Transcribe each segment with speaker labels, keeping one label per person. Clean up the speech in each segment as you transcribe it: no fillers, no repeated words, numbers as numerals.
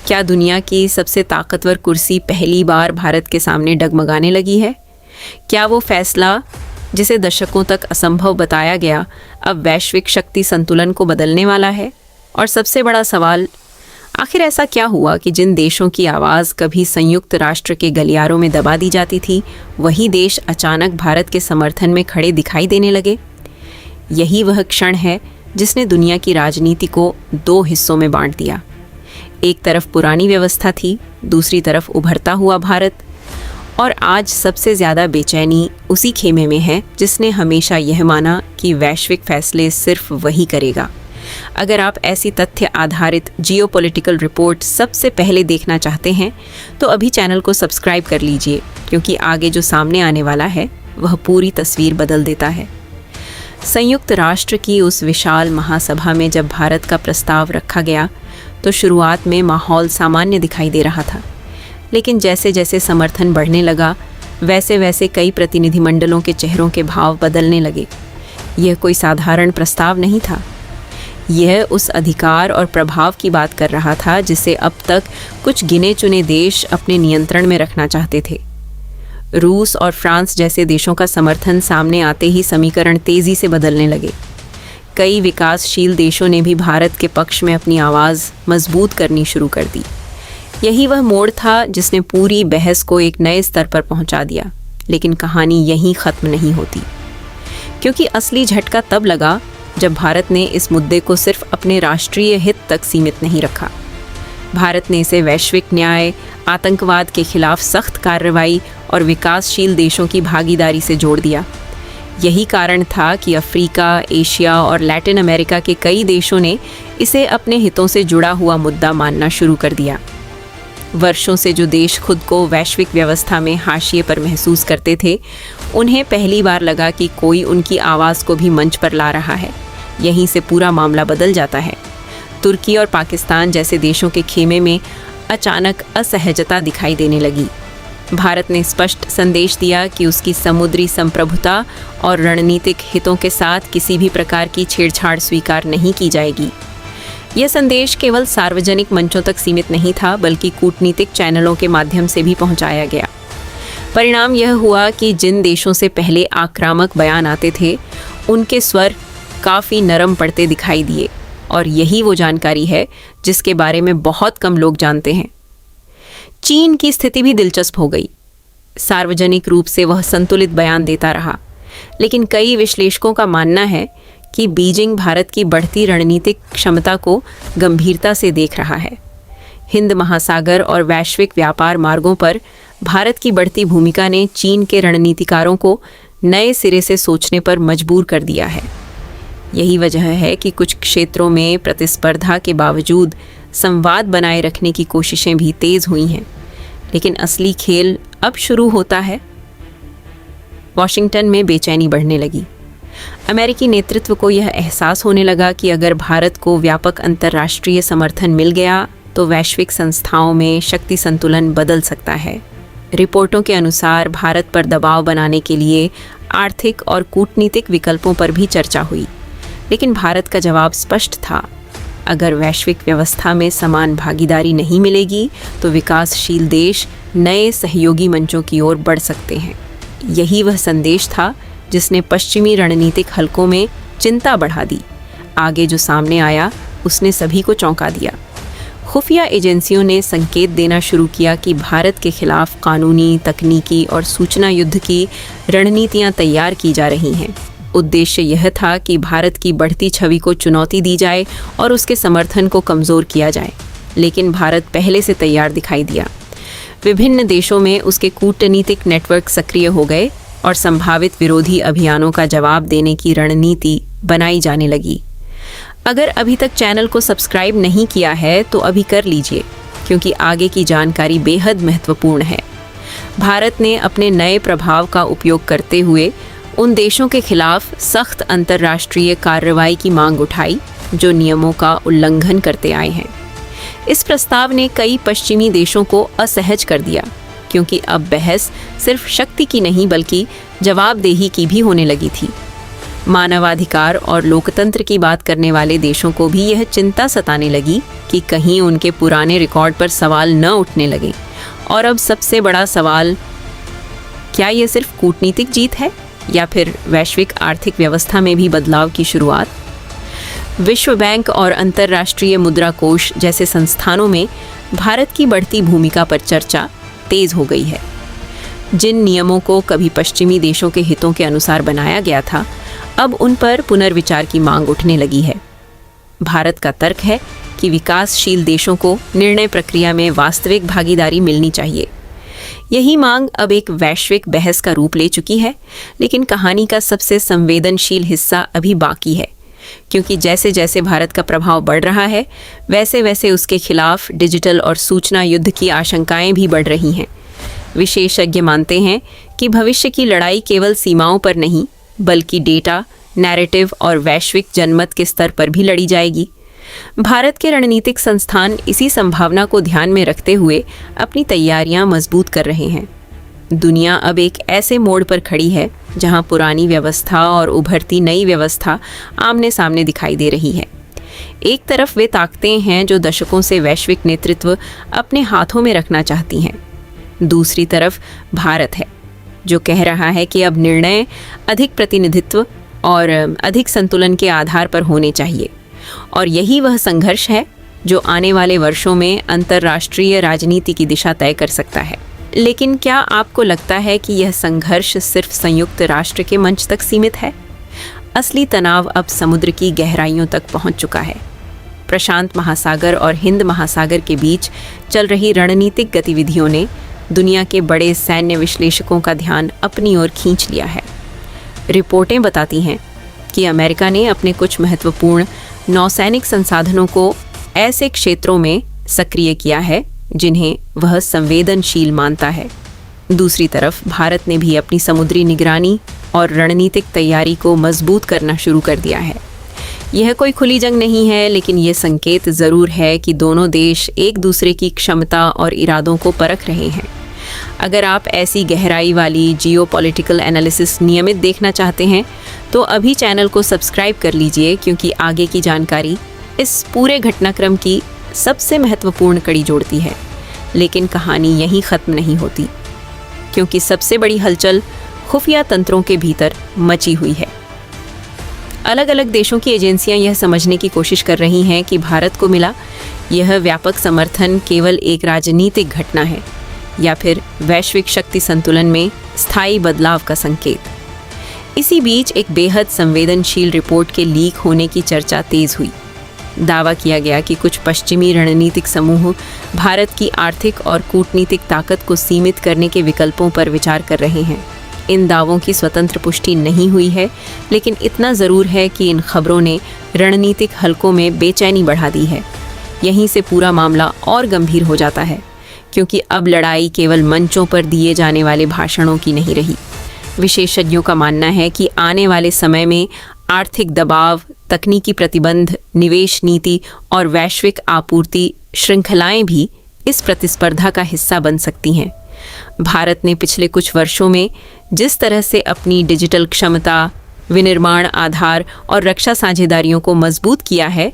Speaker 1: क्या दुनिया की सबसे ताकतवर कुर्सी पहली बार भारत के सामने डगमगाने लगी है? क्या वो फैसला जिसे दशकों तक असंभव बताया गया अब वैश्विक शक्ति संतुलन को बदलने वाला है? और सबसे बड़ा सवाल, आखिर ऐसा क्या हुआ कि जिन देशों की आवाज़ कभी संयुक्त राष्ट्र के गलियारों में दबा दी जाती थी, वही देश अचानक भारत के समर्थन में खड़े दिखाई देने लगे? यही वह क्षण है जिसने दुनिया की राजनीति को दो हिस्सों में बांट दिया। एक तरफ पुरानी व्यवस्था थी, दूसरी तरफ उभरता हुआ भारत। और आज सबसे ज़्यादा बेचैनी उसी खेमे में है जिसने हमेशा यह माना कि वैश्विक फैसले सिर्फ वही करेगा। अगर आप ऐसी तथ्य आधारित जियोपॉलिटिकल रिपोर्ट सबसे पहले देखना चाहते हैं तो अभी चैनल को सब्सक्राइब कर लीजिए, क्योंकि आगे जो सामने आने वाला है वह पूरी तस्वीर बदल देता है। संयुक्त राष्ट्र की उस विशाल महासभा में जब भारत का प्रस्ताव रखा गया तो शुरुआत में माहौल सामान्य दिखाई दे रहा था, लेकिन जैसे जैसे समर्थन बढ़ने लगा वैसे वैसे कई प्रतिनिधिमंडलों के चेहरों के भाव बदलने लगे। यह कोई साधारण प्रस्ताव नहीं था, यह उस अधिकार और प्रभाव की बात कर रहा था जिसे अब तक कुछ गिने चुने देश अपने नियंत्रण में रखना चाहते थे। रूस और फ्रांस जैसे देशों का समर्थन सामने आते ही समीकरण तेज़ी से बदलने लगे। कई विकासशील देशों ने भी भारत के पक्ष में अपनी आवाज़ मजबूत करनी शुरू कर दी। यही वह मोड़ था जिसने पूरी बहस को एक नए स्तर पर पहुंचा दिया। लेकिन कहानी यहीं ख़त्म नहीं होती, क्योंकि असली झटका तब लगा जब भारत ने इस मुद्दे को सिर्फ अपने राष्ट्रीय हित तक सीमित नहीं रखा। भारत ने इसे वैश्विक न्याय, आतंकवाद के खिलाफ सख्त कार्रवाई और विकासशील देशों की भागीदारी से जोड़ दिया। यही कारण था कि अफ्रीका, एशिया और लैटिन अमेरिका के कई देशों ने इसे अपने हितों से जुड़ा हुआ मुद्दा मानना शुरू कर दिया। वर्षों से जो देश खुद को वैश्विक व्यवस्था में हाशिए पर महसूस करते थे, उन्हें पहली बार लगा कि कोई उनकी आवाज़ को भी मंच पर ला रहा है। यहीं से पूरा मामला बदल जाता है। तुर्की और पाकिस्तान जैसे देशों के खेमे में अचानक असहजता दिखाई देने लगी। भारत ने स्पष्ट संदेश दिया कि उसकी समुद्री संप्रभुता और रणनीतिक हितों के साथ किसी भी प्रकार की छेड़छाड़ स्वीकार नहीं की जाएगी। यह संदेश केवल सार्वजनिक मंचों तक सीमित नहीं था, बल्कि कूटनीतिक चैनलों के माध्यम से भी पहुंचाया गया। परिणाम यह हुआ कि जिन देशों से पहले आक्रामक बयान आते थे, उनके स्वर काफ़ी नरम पड़ते दिखाई दिए। और यही वो जानकारी है जिसके बारे में बहुत कम लोग जानते हैं। चीन की स्थिति भी दिलचस्प हो गई। सार्वजनिक रूप से वह संतुलित बयान देता रहा, लेकिन कई विश्लेषकों का मानना है कि बीजिंग भारत की बढ़ती रणनीतिक क्षमता को गंभीरता से देख रहा है। हिंद महासागर और वैश्विक व्यापार मार्गों पर भारत की बढ़ती भूमिका ने चीन के रणनीतिकारों को नए सिरे से सोचने पर मजबूर कर दिया है। यही वजह है कि कुछ क्षेत्रों में प्रतिस्पर्धा के बावजूद संवाद बनाए रखने की कोशिशें भी तेज़ हुई हैं। लेकिन असली खेल अब शुरू होता है। वॉशिंगटन में बेचैनी बढ़ने लगी। अमेरिकी नेतृत्व को यह एहसास होने लगा कि अगर भारत को व्यापक अंतर्राष्ट्रीय समर्थन मिल गया तो वैश्विक संस्थाओं में शक्ति संतुलन बदल सकता है। रिपोर्टों के अनुसार भारत पर दबाव बनाने के लिए आर्थिक और कूटनीतिक विकल्पों पर भी चर्चा हुई, लेकिन भारत का जवाब स्पष्ट था। अगर वैश्विक व्यवस्था में समान भागीदारी नहीं मिलेगी तो विकासशील देश नए सहयोगी मंचों की ओर बढ़ सकते हैं। यही वह संदेश था जिसने पश्चिमी रणनीतिक हलकों में चिंता बढ़ा दी। आगे जो सामने आया उसने सभी को चौंका दिया। खुफिया एजेंसियों ने संकेत देना शुरू किया कि भारत के खिलाफ कानूनी, तकनीकी और सूचना युद्ध की रणनीतियां तैयार की जा रही हैं। उद्देश्य यह था कि भारत की बढ़ती छवि को चुनौती दी जाए और उसके समर्थन को कमज़ोर किया जाए। लेकिन भारत पहले से तैयार दिखाई दिया। विभिन्न देशों में उसके कूटनीतिक नेटवर्क सक्रिय हो गए और संभावित विरोधी अभियानों का जवाब देने की रणनीति बनाई जाने लगी। अगर अभी तक चैनल को सब्सक्राइब नहीं किया है तो अभी कर लीजिए, क्योंकि आगे की जानकारी बेहद महत्वपूर्ण है। भारत ने अपने नए प्रभाव का उपयोग करते हुए उन देशों के खिलाफ सख्त अंतर्राष्ट्रीय कार्रवाई की मांग उठाई जो नियमों का उल्लंघन करते आए हैं। इस प्रस्ताव ने कई पश्चिमी देशों को असहज कर दिया, क्योंकि अब बहस सिर्फ शक्ति की नहीं बल्कि जवाबदेही की भी होने लगी थी। मानवाधिकार और लोकतंत्र की बात करने वाले देशों को भी यह चिंता सताने लगी कि कहीं उनके पुराने रिकॉर्ड पर सवाल न उठने लगे। और अब सबसे बड़ा सवाल, क्या ये सिर्फ कूटनीतिक जीत है या फिर वैश्विक आर्थिक व्यवस्था में भी बदलाव की शुरुआत? विश्व बैंक और अंतर्राष्ट्रीय मुद्रा कोष जैसे संस्थानों में भारत की बढ़ती भूमिका पर चर्चा तेज हो गई है। जिन नियमों को कभी पश्चिमी देशों के हितों के अनुसार बनाया गया था, अब उन पर पुनर्विचार की मांग उठने लगी है। भारत का तर्क है कि विकासशील देशों को निर्णय प्रक्रिया में वास्तविक भागीदारी मिलनी चाहिए। यही मांग अब एक वैश्विक बहस का रूप ले चुकी है, लेकिन कहानी का सबसे संवेदनशील हिस्सा अभी बाकी है, क्योंकि जैसे जैसे भारत का प्रभाव बढ़ रहा है, वैसे वैसे उसके खिलाफ डिजिटल और सूचना युद्ध की आशंकाएं भी बढ़ रही हैं। विशेषज्ञ मानते हैं कि भविष्य की लड़ाई केवल सीमाओं पर नहीं, बल्कि डेटा, नैरेटिव और वैश्विक जनमत के स्तर पर भी लड़ी जाएगी। भारत के रणनीतिक संस्थान इसी संभावना को ध्यान में रखते हुए अपनी तैयारियां मजबूत कर रहे हैं। दुनिया अब एक ऐसे मोड़ पर खड़ी है जहां पुरानी व्यवस्था और उभरती नई व्यवस्था आमने सामने दिखाई दे रही है। एक तरफ वे ताकतें हैं जो दशकों से वैश्विक नेतृत्व अपने हाथों में रखना चाहती हैं। दूसरी तरफ भारत है, जो कह रहा है कि अब निर्णय अधिक प्रतिनिधित्व और अधिक संतुलन के आधार पर होने चाहिए। और यही वह संघर्ष है जो आने वाले वर्षों में अंतर्राष्ट्रीय राजनीति की दिशा तय कर सकता है। लेकिन क्या आपको लगता है कि यह संघर्ष सिर्फ संयुक्त राष्ट्र के मंच तक सीमित है? असली तनाव अब समुद्र की गहराइयों तक पहुंच चुका है। प्रशांत महासागर और हिंद महासागर के बीच चल रही रणनीतिक गतिविधियों ने दुनिया के बड़े सैन्य विश्लेषकों का ध्यान अपनी ओर खींच लिया है। रिपोर्टें बताती हैं कि अमेरिका ने अपने कुछ महत्वपूर्ण नौसैनिक संसाधनों को ऐसे क्षेत्रों में सक्रिय किया है जिन्हें वह संवेदनशील मानता है। दूसरी तरफ भारत ने भी अपनी समुद्री निगरानी और रणनीतिक तैयारी को मजबूत करना शुरू कर दिया है। यह कोई खुली जंग नहीं है, लेकिन यह संकेत ज़रूर है कि दोनों देश एक दूसरे की क्षमता और इरादों को परख रहे हैं। अगर आप ऐसी गहराई वाली जियोपॉलिटिकल एनालिसिस नियमित देखना चाहते हैं तो अभी चैनल को सब्सक्राइब कर लीजिए, क्योंकि आगे की जानकारी इस पूरे घटनाक्रम की सबसे महत्वपूर्ण कड़ी जोड़ती है। लेकिन कहानी यहीं ख़त्म नहीं होती, क्योंकि सबसे बड़ी हलचल खुफिया तंत्रों के भीतर मची हुई है। अलग अलग देशों की एजेंसियां यह समझने की कोशिश कर रही हैं कि भारत को मिला यह व्यापक समर्थन केवल एक राजनीतिक घटना है या फिर वैश्विक शक्ति संतुलन में स्थायी बदलाव का संकेत। इसी बीच एक बेहद संवेदनशील रिपोर्ट के लीक होने की चर्चा तेज हुई। दावा किया गया कि कुछ पश्चिमी रणनीतिक समूह भारत की आर्थिक और कूटनीतिक ताकत को सीमित करने के विकल्पों पर विचार कर रहे हैं। इन दावों की स्वतंत्र पुष्टि नहीं हुई है, लेकिन इतना ज़रूर है कि इन खबरों ने रणनीतिक हलकों में बेचैनी बढ़ा दी है। यहीं से पूरा मामला और गंभीर हो जाता है, क्योंकि अब लड़ाई केवल मंचों पर दिए जाने वाले भाषणों की नहीं रही। विशेषज्ञों का मानना है कि आने वाले समय में आर्थिक दबाव, तकनीकी प्रतिबंध, निवेश नीति और वैश्विक आपूर्ति श्रृंखलाएं भी इस प्रतिस्पर्धा का हिस्सा बन सकती हैं। भारत ने पिछले कुछ वर्षों में जिस तरह से अपनी डिजिटल क्षमता, विनिर्माण आधार और रक्षा साझेदारियों को मजबूत किया है,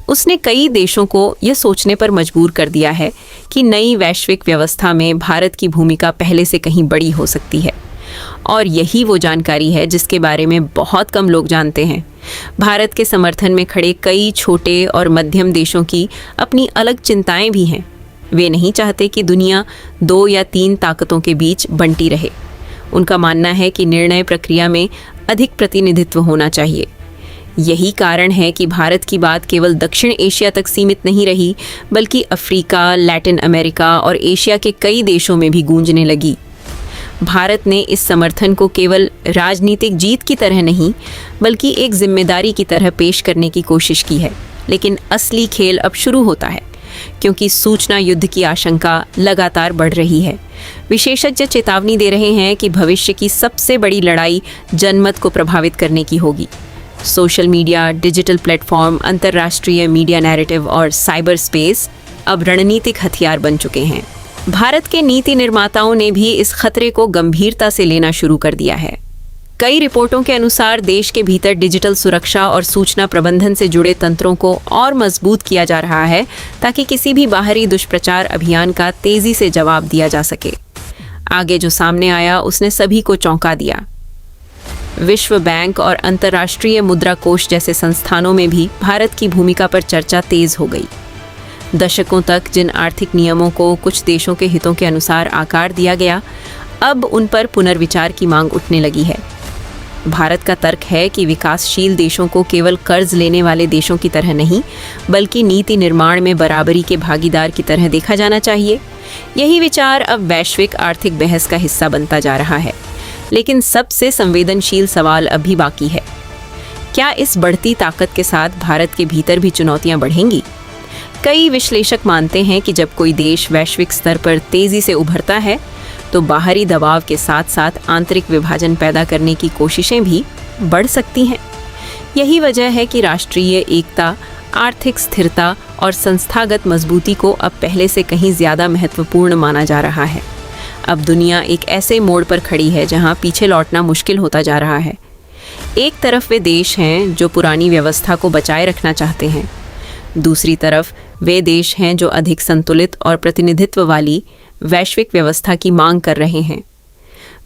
Speaker 1: उसने कई देशों को यह सोचने पर मजबूर कर दिया है कि नई वैश्विक व्यवस्था में भारत की भूमिका पहले से कहीं बड़ी हो सकती है। और यही वो जानकारी है जिसके बारे में बहुत कम लोग जानते हैं। भारत के समर्थन में खड़े कई छोटे और मध्यम देशों की अपनी अलग चिंताएं भी हैं। वे नहीं चाहते कि दुनिया 2 या 3 ताकतों के बीच बंटी रहे। उनका मानना है कि निर्णय प्रक्रिया में अधिक प्रतिनिधित्व होना चाहिए। यही कारण है कि भारत की बात केवल दक्षिण एशिया तक सीमित नहीं रही, बल्कि अफ्रीका, लैटिन अमेरिका और एशिया के कई देशों में भी गूंजने लगी। भारत ने इस समर्थन को केवल राजनीतिक जीत की तरह नहीं, बल्कि एक जिम्मेदारी की तरह पेश करने की कोशिश की है। लेकिन असली खेल अब शुरू होता है, क्योंकि सूचना युद्ध की आशंका लगातार बढ़ रही है। विशेषज्ञ चेतावनी दे रहे हैं कि भविष्य की सबसे बड़ी लड़ाई जनमत को प्रभावित करने की होगी। सोशल मीडिया, डिजिटल प्लेटफॉर्म, अंतर्राष्ट्रीय मीडिया नैरेटिव और साइबर स्पेस अब रणनीतिक हथियार बन चुके हैं। भारत के नीति निर्माताओं ने भी इस खतरे को गंभीरता से लेना शुरू कर दिया है। कई रिपोर्टों के अनुसार देश के भीतर डिजिटल सुरक्षा और सूचना प्रबंधन से जुड़े तंत्रों को और मजबूत किया जा रहा है ताकि किसी भी बाहरी दुष्प्रचार अभियान का तेजी से जवाब दिया जा सके। आगे जो सामने आया उसने सभी को चौंका दिया। विश्व बैंक और अंतर्राष्ट्रीय मुद्रा कोष जैसे संस्थानों में भी भारत की भूमिका पर चर्चा तेज हो गई। दशकों तक जिन आर्थिक नियमों को कुछ देशों के हितों के अनुसार आकार दिया गया, अब उन पर पुनर्विचार की मांग उठने लगी है। भारत का तर्क है कि विकासशील देशों को केवल कर्ज लेने वाले देशों की तरह नहीं, बल्कि नीति निर्माण में बराबरी के भागीदार की तरह देखा जाना चाहिए। यही विचार अब वैश्विक आर्थिक बहस का हिस्सा बनता जा रहा है। लेकिन सबसे संवेदनशील सवाल अभी बाकी है। क्या इस बढ़ती ताकत के साथ भारत के भीतर भी चुनौतियां बढ़ेंगी? कई विश्लेषक मानते हैं कि जब कोई देश वैश्विक स्तर पर तेजी से उभरता है, तो बाहरी दबाव के साथ साथ आंतरिक विभाजन पैदा करने की कोशिशें भी बढ़ सकती हैं। यही वजह है कि राष्ट्रीय एकता, आर्थिक स्थिरता और संस्थागत मजबूती को अब पहले से कहीं ज़्यादा महत्वपूर्ण माना जा रहा है। अब दुनिया एक ऐसे मोड़ पर खड़ी है जहां पीछे लौटना मुश्किल होता जा रहा है। एक तरफ वे देश हैं जो पुरानी व्यवस्था को बचाए रखना चाहते हैं, दूसरी तरफ वे देश हैं जो अधिक संतुलित और प्रतिनिधित्व वाली वैश्विक व्यवस्था की मांग कर रहे हैं।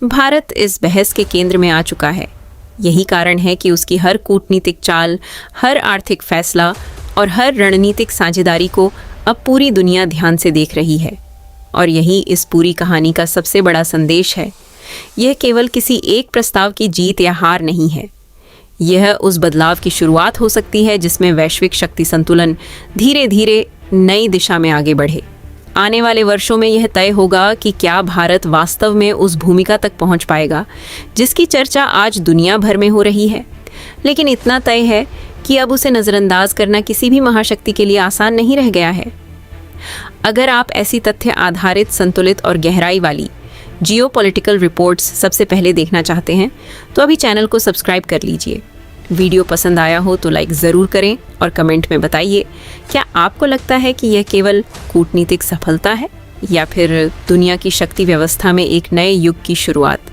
Speaker 1: भारत इस बहस के केंद्र में आ चुका है। यही कारण है कि उसकी हर कूटनीतिक चाल, हर आर्थिक फैसला और हर रणनीतिक साझेदारी को अब पूरी दुनिया ध्यान से देख रही है। और यही इस पूरी कहानी का सबसे बड़ा संदेश है। यह केवल किसी एक प्रस्ताव की जीत या हार नहीं है। यह उस बदलाव की शुरुआत हो सकती है जिसमें वैश्विक शक्ति संतुलन धीरे धीरे नई दिशा में आगे बढ़े। आने वाले वर्षों में यह तय होगा कि क्या भारत वास्तव में उस भूमिका तक पहुंच पाएगा जिसकी चर्चा आज दुनिया भर में हो रही है। लेकिन इतना तय है कि अब उसे नज़रअंदाज करना किसी भी महाशक्ति के लिए आसान नहीं रह गया है। अगर आप ऐसी तथ्य आधारित, संतुलित और गहराई वाली जियोपॉलिटिकल रिपोर्ट्स सबसे पहले देखना चाहते हैं तो अभी चैनल को सब्सक्राइब कर लीजिए। वीडियो पसंद आया हो तो लाइक ज़रूर करें और कमेंट में बताइए, क्या आपको लगता है कि यह केवल कूटनीतिक सफलता है या फिर दुनिया की शक्ति व्यवस्था में एक नए युग की शुरुआत?